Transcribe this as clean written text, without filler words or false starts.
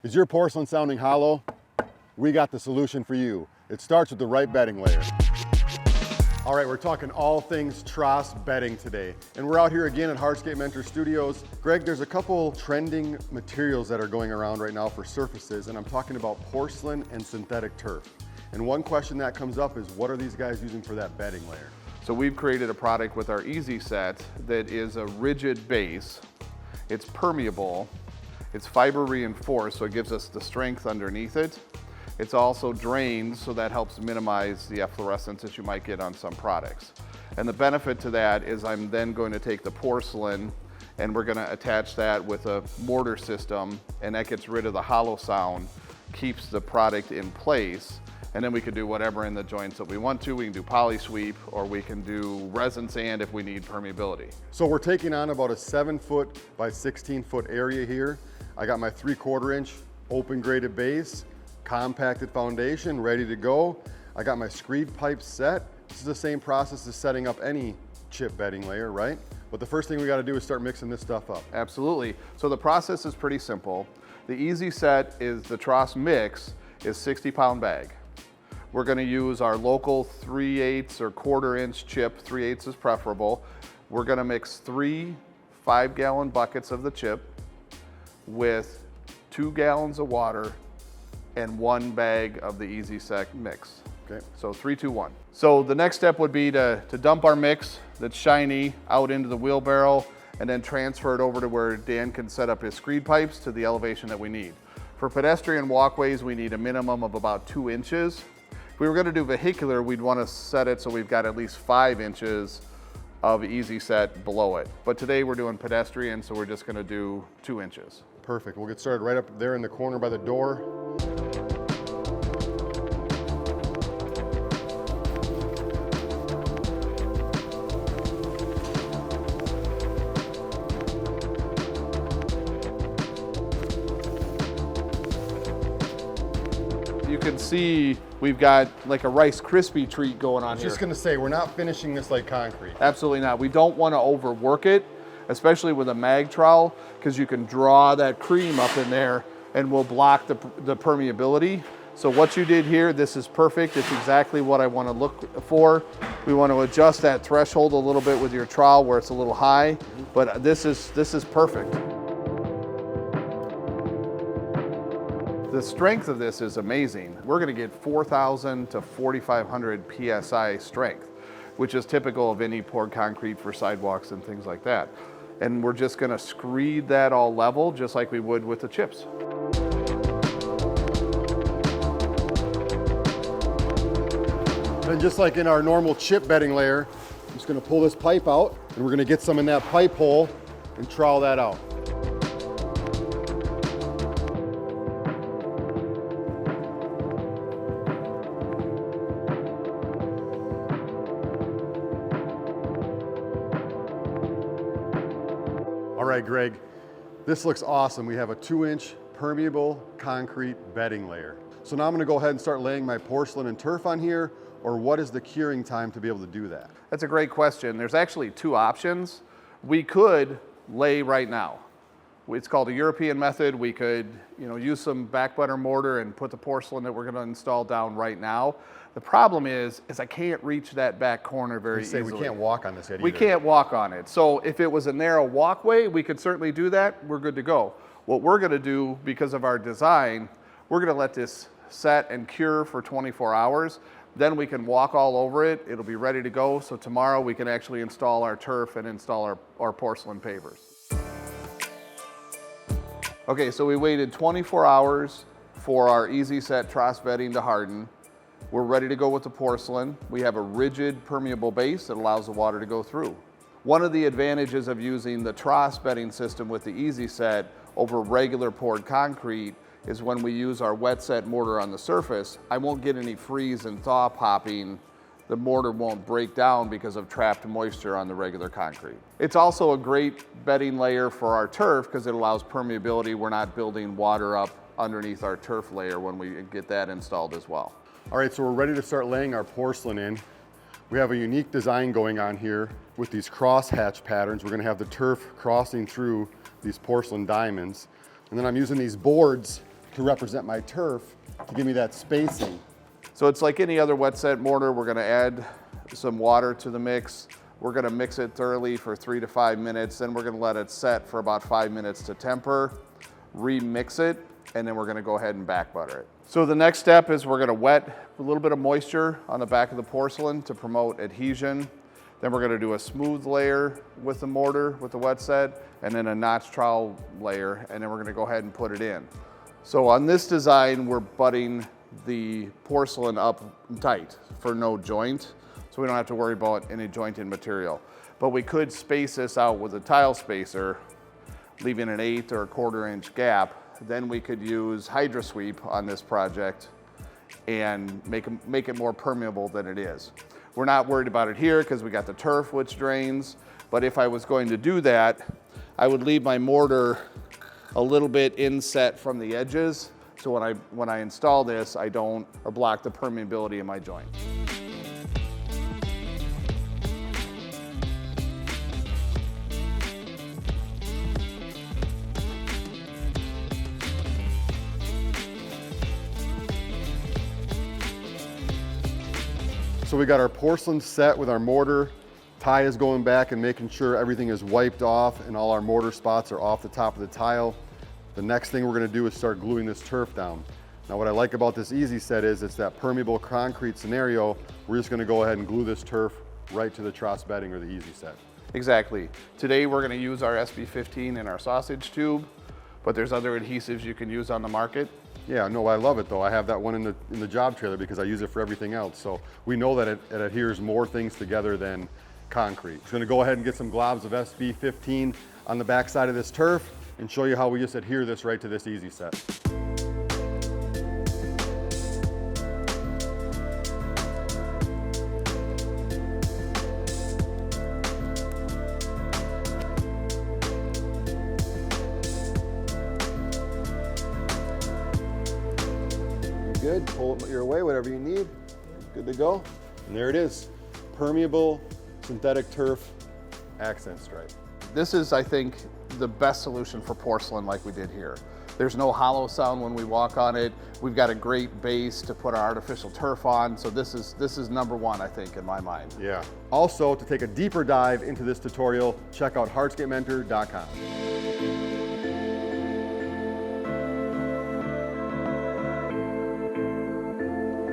Is your porcelain sounding hollow? We got the solution for you. It starts with the right bedding layer. All right, we're talking all things Trass Bedding today. And we're out here again at Hardscape Mentor Studios. Greg, there's a couple trending materials that are going around right now for surfaces, and I'm talking about porcelain and synthetic turf. And one question that comes up is, what are these guys using for that bedding layer? So we've created a product with our Easy Set that is a rigid base. It's permeable. It's fiber reinforced, so it gives us the strength underneath it. It's also drained, so that helps minimize the efflorescence that you might get on some products. And the benefit to that is I'm then going to take the porcelain and we're going to attach that with a mortar system, and that gets rid of the hollow sound, keeps the product in place, and then we can do whatever in the joints that we want to. We can do poly sweep, or we can do resin sand if we need permeability. So we're taking on about a 7-foot by 16-foot area here. I got my 3/4 inch open graded base, compacted foundation, ready to go. I got my screed pipes set. This is the same process as setting up any chip bedding layer, right? But the first thing we got to do is start mixing this stuff up. Absolutely. So the process is pretty simple. The Easy Set is the Trass mix is 60-pound bag. We're going to use our local 3/8 or 1/4 inch chip. 3/8 is preferable. We're going to mix 3 5-gallon buckets of the chip with 2 gallons of water and 1 bag of the Easy Set mix. Okay. So 3, 2, 1. So the next step would be to dump our mix that's shiny out into the wheelbarrow and then transfer it over to where Dan can set up his screed pipes to the elevation that we need. For pedestrian walkways, we need a minimum of about 2 inches. If we were going to do vehicular, we'd want to set it so we've got at least 5 inches of Easy Set below it. But today we're doing pedestrian, so we're just going to do 2 inches. Perfect. We'll get started right up there in the corner by the door. You can see we've got like a Rice Krispie treat going on here. Just gonna say, we're not finishing this like concrete. Absolutely not. We don't want to overwork it, especially with a mag trowel, because you can draw that cream up in there and will block the permeability. So what you did here, this is perfect. It's exactly what I want to look for. We want to adjust that threshold a little bit with your trowel where it's a little high, but this is perfect. The strength of this is amazing. We're going to get 4,000 to 4,500 PSI strength, which is typical of any poured concrete for sidewalks and things like that. And we're just going to screed that all level just like we would with the chips. And just like in our normal chip bedding layer, I'm just gonna pull this pipe out and we're gonna get some in that pipe hole and trowel that out. All right, Greg, this looks awesome. We have a 2-inch permeable concrete bedding layer. So now I'm gonna go ahead and start laying my porcelain and turf on here, or what is the curing time to be able to do that? That's a great question. There's actually 2 options. We could lay right now. It's called a European method. We could, use some back butter mortar and put the porcelain that we're going to install down right now. The problem is I can't reach that back corner very easily. We can't walk on this yet either. We can't walk on it. So if it was a narrow walkway, we could certainly do that. We're good to go. What we're going to do, because of our design, we're going to let this set and cure for 24 hours. Then we can walk all over it. It'll be ready to go. So tomorrow we can actually install our turf and install our porcelain pavers. Okay, so we waited 24 hours for our Easy Set Trass bedding to harden. We're ready to go with the porcelain. We have a rigid permeable base that allows the water to go through. One of the advantages of using the Trass bedding system with the Easy Set over regular poured concrete is when we use our wet set mortar on the surface, I won't get any freeze and thaw popping. The mortar won't break down because of trapped moisture on the regular concrete. It's also a great bedding layer for our turf because it allows permeability. We're not building water up underneath our turf layer when we get that installed as well. All right, so we're ready to start laying our porcelain in. We have a unique design going on here with these crosshatch patterns. We're gonna have the turf crossing through these porcelain diamonds. And then I'm using these boards to represent my turf to give me that spacing. So it's like any other wet set mortar. We're gonna add some water to the mix. We're gonna mix it thoroughly for 3 to 5 minutes. Then we're gonna let it set for about 5 minutes to temper, remix it, and then we're gonna go ahead and back butter it. So the next step is we're gonna wet a little bit of moisture on the back of the porcelain to promote adhesion. Then we're gonna do a smooth layer with the mortar, with the wet set, and then a notch trowel layer, and then we're gonna go ahead and put it in. So on this design, we're butting the porcelain up tight for no joint, so we don't have to worry about any jointed material. But we could space this out with a tile spacer, leaving an 1/8 or a 1/4 inch gap. Then we could use Hydro Sweep on this project and make it more permeable than it is. We're not worried about it here because we got the turf which drains, but if I was going to do that, I would leave my mortar a little bit inset from the edges, so when I install this, I don't block the permeability in my joint. So we got our porcelain set with our mortar. Ty is going back and making sure everything is wiped off and all our mortar spots are off the top of the tile. The next thing we're gonna do is start gluing this turf down. Now what I like about this easy set is it's that permeable concrete scenario. We're just gonna go ahead and glue this turf right to the Trass Bedding or the easy set. Exactly. Today we're gonna use our SB15 in our sausage tube, but there's other adhesives you can use on the market. Yeah, no, I love it though. I have that one in the job trailer because I use it for everything else. So we know that it adheres more things together than concrete. Just gonna go ahead and get some globs of SB15 on the back side of this turf and show you how we just adhere this right to this easy set. Good, pull it your way, whatever you need. Good to go. And there it is, permeable synthetic turf accent stripe. This is, I think, the best solution for porcelain like we did here. There's no hollow sound when we walk on it. We've got a great base to put our artificial turf on. So this is number one, I think, in my mind. Yeah. Also, to take a deeper dive into this tutorial, check out hardscapementor.com.